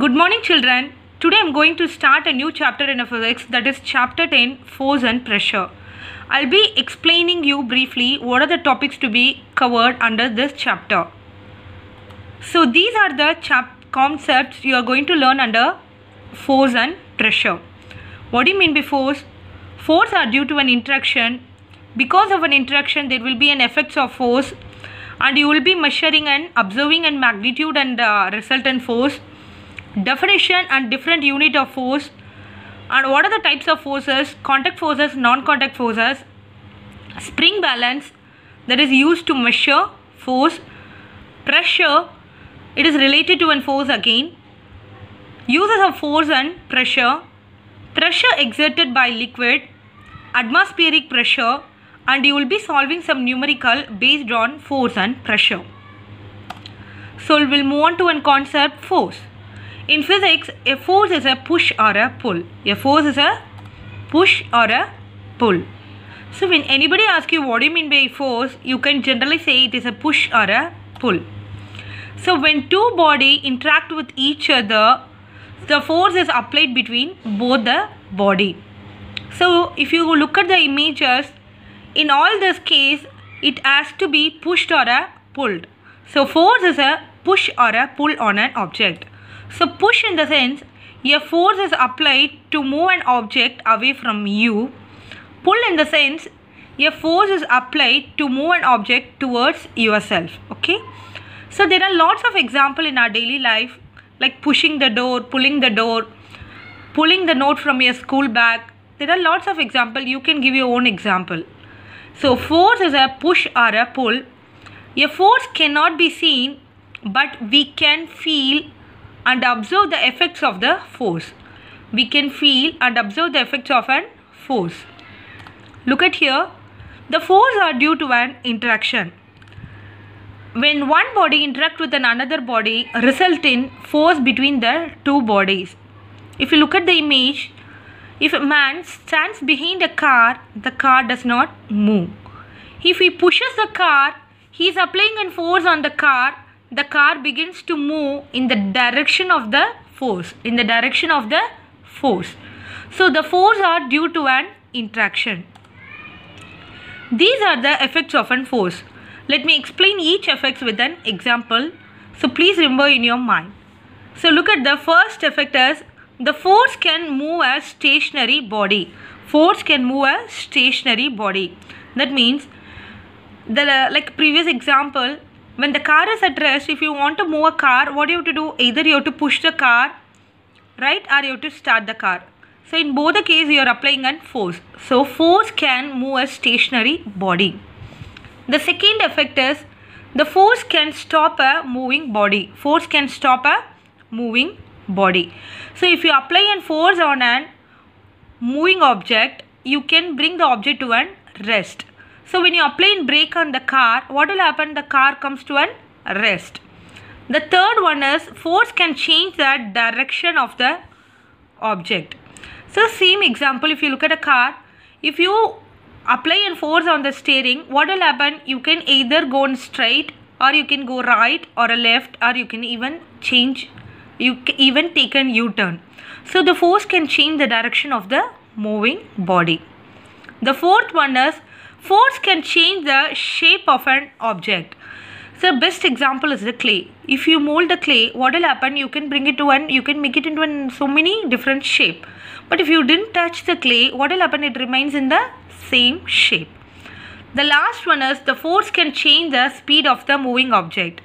Good morning, children. Today I am going to start a new chapter in physics, that is chapter 10, force and pressure. I'll be explaining you briefly what are the topics to be covered under this chapter. So these are the concepts you are going to learn under force and pressure. What do you mean by force? Force are due to an interaction. Because of an interaction there will be an effects of force, and you will be measuring and observing and magnitude and resultant force, definition and different unit of force, and what are the types of forces: contact forces, non-contact forces, spring balance that is used to measure force, pressure, it is related to an force again, uses of force and pressure, pressure exerted by liquid, atmospheric pressure, and you will be solving some numerical based on force and pressure. So we'll move on to a concept, force. In physics, a force is a push or a pull. A force is a push or a pull. So when anybody asks you what do you mean by force, you can generally say it is a push or a pull. So when two bodies interact with each other, the force is applied between both the body. So if you look at the images, in all this case, it has to be pushed or a pulled. So force is a push or a pull on an object. So push in the sense, a force is applied to move an object away from you. Pull in the sense, a force is applied to move an object towards yourself. Okay. So there are lots of examples in our daily life, like pushing the door, pulling the note from your school bag. There are lots of examples. You can give your own example. So force is a push or a pull. A force cannot be seen, but we can feel and observe the effects of the force. We can feel and observe the effects of an force. Look at here. The force are due to an interaction. When one body interacts with another body, result in force between the two bodies. If you look at the image, if a man stands behind a car, the car does not move. If he pushes the car, he is applying a force on the car begins to move in the direction of the force. So the force are due to an interaction. These are the effects of an force. Let me explain each effects with an example. So please remember in your mind. So look at the first effect as the force can move a stationary body. Force can move a stationary body. That means, like previous example, when the car is at rest, if you want to move a car, what do you have to do? Either you have to push the car, right, or you have to start the car. So in both the cases, you are applying a force. So force can move a stationary body. The second effect is the force can stop a moving body. Force can stop a moving body. So if you apply a force on a moving object, you can bring the object to a rest. So when you apply a brake on the car, what will happen? The car comes to a rest. The third one is force can change the direction of the object. So same example, if you look at a car, if you apply a force on the steering, what will happen? You can either go on straight, or you can go right or a left, or you can even change, you can even take a U-turn. So the force can change the direction of the moving body. The fourth one is force can change the shape of an object. So best example is the clay. If you mold the clay, what will happen? You can bring it to you can make it into so many different shape. But if you didn't touch the clay, what will happen? It remains in the same shape. The last one is the force can change the speed of the moving object.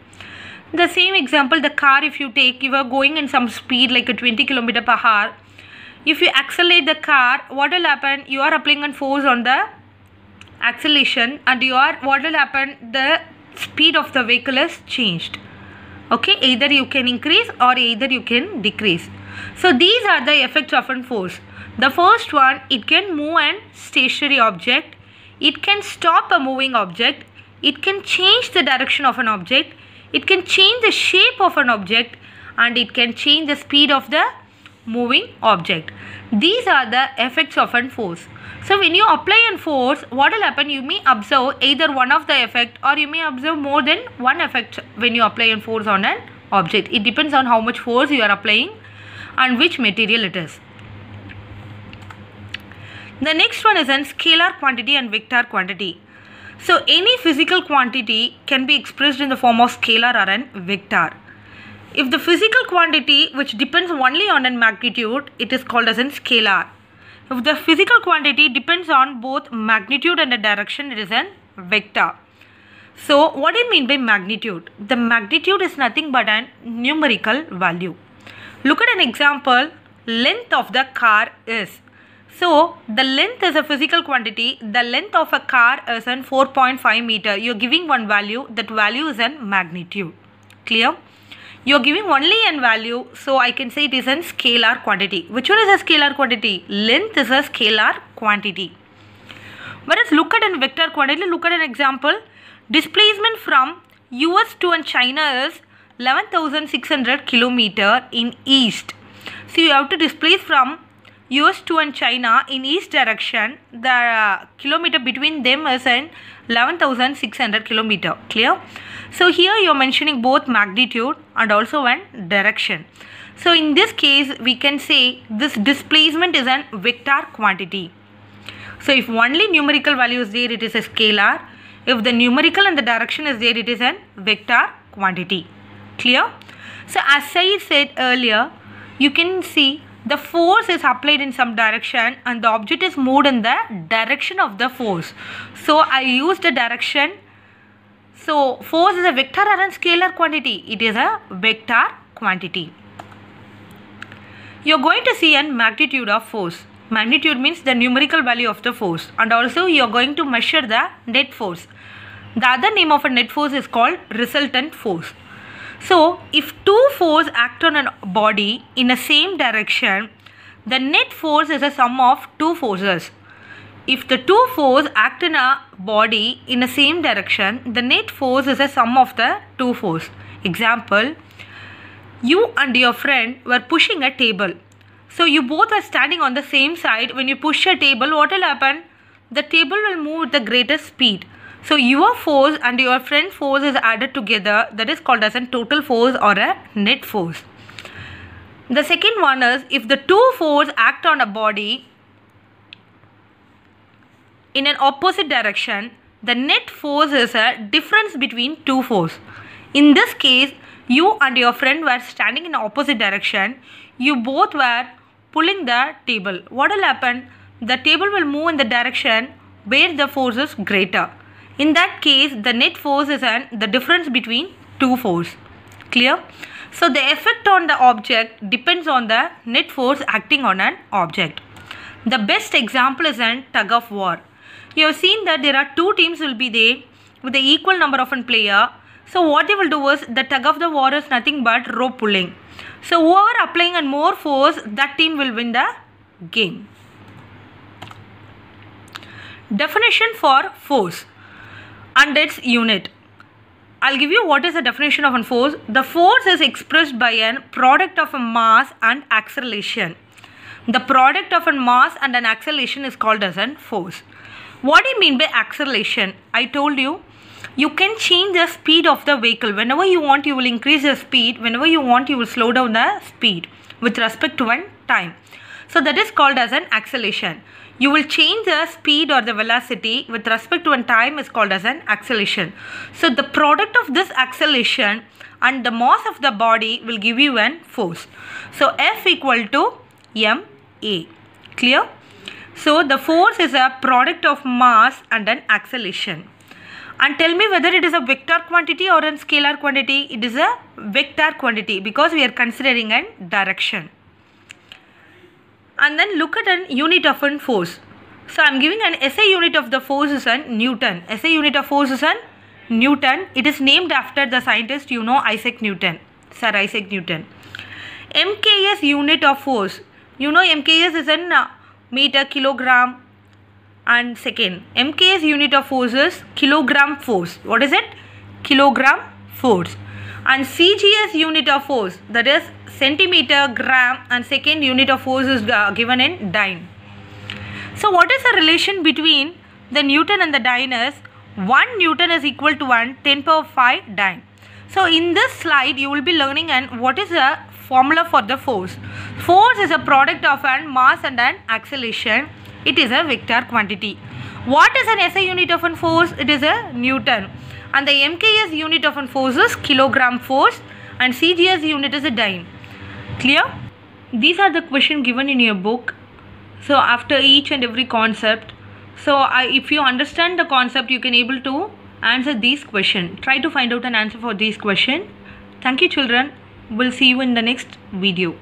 The same example, the car, if you take, you are going in some speed like a 20 km per hour. If you accelerate the car, what will happen? You are applying a force on the acceleration, and what will happen? The speed of the vehicle is changed. Okay, either you can increase or either you can decrease. So these are the effects of a force. The first one, it can move a stationary object, it can stop a moving object, it can change the direction of an object, it can change the shape of an object, and it can change the speed of the moving object. These are the effects of a force. So when you apply a force, what will happen? You may observe either one of the effect, or you may observe more than one effect when you apply a force on an object. It depends on how much force you are applying and which material it is. The next one is an scalar quantity and vector quantity. So any physical quantity can be expressed in the form of scalar or an vector. If the physical quantity which depends only on a magnitude, it is called as a scalar. If the physical quantity depends on both magnitude and a direction, it is a vector. So what do you mean by magnitude? The magnitude is nothing but a numerical value. Look at an example. Length of the car is. So the length is a physical quantity. The length of a car is an 4.5 meter. You are giving one value. That value is an magnitude. Clear? You are giving only an value. So I can say it is a scalar quantity. Which one is a scalar quantity? Length is a scalar quantity. Whereas look at a vector quantity. Look at an example. Displacement from US to China is 11,600 kilometer in east. So you have to displace from US to China in east direction. The kilometer between them is an 11,600 kilometer. Clear? So here you are mentioning both magnitude and also an direction. So in this case we can say this displacement is an vector quantity. So if only numerical value is there, it is a scalar. If the numerical and the direction is there, it is an vector quantity. Clear? So as I said earlier, you can see the force is applied in some direction and the object is moved in the direction of the force. So I use the direction. So force is a vector or a scalar quantity? It is a vector quantity. You are going to see a magnitude of force. Magnitude means the numerical value of the force, and also you are going to measure the net force. The other name of a net force is called resultant force. So if two forces act on a body in the same direction, the net force is a sum of two forces. If the two forces act in a body in the same direction, the net force is a sum of the two forces. Example, you and your friend were pushing a table. So you both are standing on the same side. When you push a table, what will happen? The table will move with the greatest speed. So your force and your friend's force is added together. That is called as a total force or a net force. The second one is if the two forces act on a body in an opposite direction, the net force is a difference between two forces. In this case, you and your friend were standing in opposite direction. You both were pulling the table. What will happen? The table will move in the direction where the force is greater. In that case, the net force is the difference between two forces. Clear? So the effect on the object depends on the net force acting on an object. The best example is a tug of war. You have seen that there are two teams will be there with the equal number of a player. So what they will do is the tug of the war is nothing but rope pulling. So whoever applying on more force, that team will win the game. Definition for force and its unit. I'll give you what is the definition of a force. The force is expressed by a product of a mass and acceleration. The product of a mass and an acceleration is called as a force. What do you mean by acceleration? I told you, you can change the speed of the vehicle. Whenever you want, you will increase the speed. Whenever you want, you will slow down the speed with respect to one time. So that is called as an acceleration. You will change the speed or the velocity with respect to one time is called as an acceleration. So the product of this acceleration and the mass of the body will give you an force. So F equal to ma. Clear? So the force is a product of mass and an acceleration. And tell me whether it is a vector quantity or a scalar quantity. It is a vector quantity because we are considering a direction. And then look at an unit of a force. So I am giving an SI unit of the force is a Newton. SI unit of force is a Newton. It is named after the scientist, you know, Isaac Newton. Sir Isaac Newton. MKS unit of force. You know MKS is in meter, kilogram and second. MKS unit of force is kilogram force. What is it? Kilogram force. And CGS unit of force, that is centimeter, gram, and second unit of force is given in dyne. So what is the relation between the Newton and the dyne is 1 Newton is equal to 10 power 5 dyne. So in this slide you will be learning and what is the formula for the force. Force is a product of an mass and an acceleration. It is a vector quantity. What is an SI unit of a force? It is a Newton. And the MKS unit of a force is kilogram force, and CGS unit is a dyne. Clear? These are the questions given in your book. So after each and every concept, if you understand the concept, you can able to answer these questions. Try to find out an answer for these questions. Thank you children. We'll see you in the next video.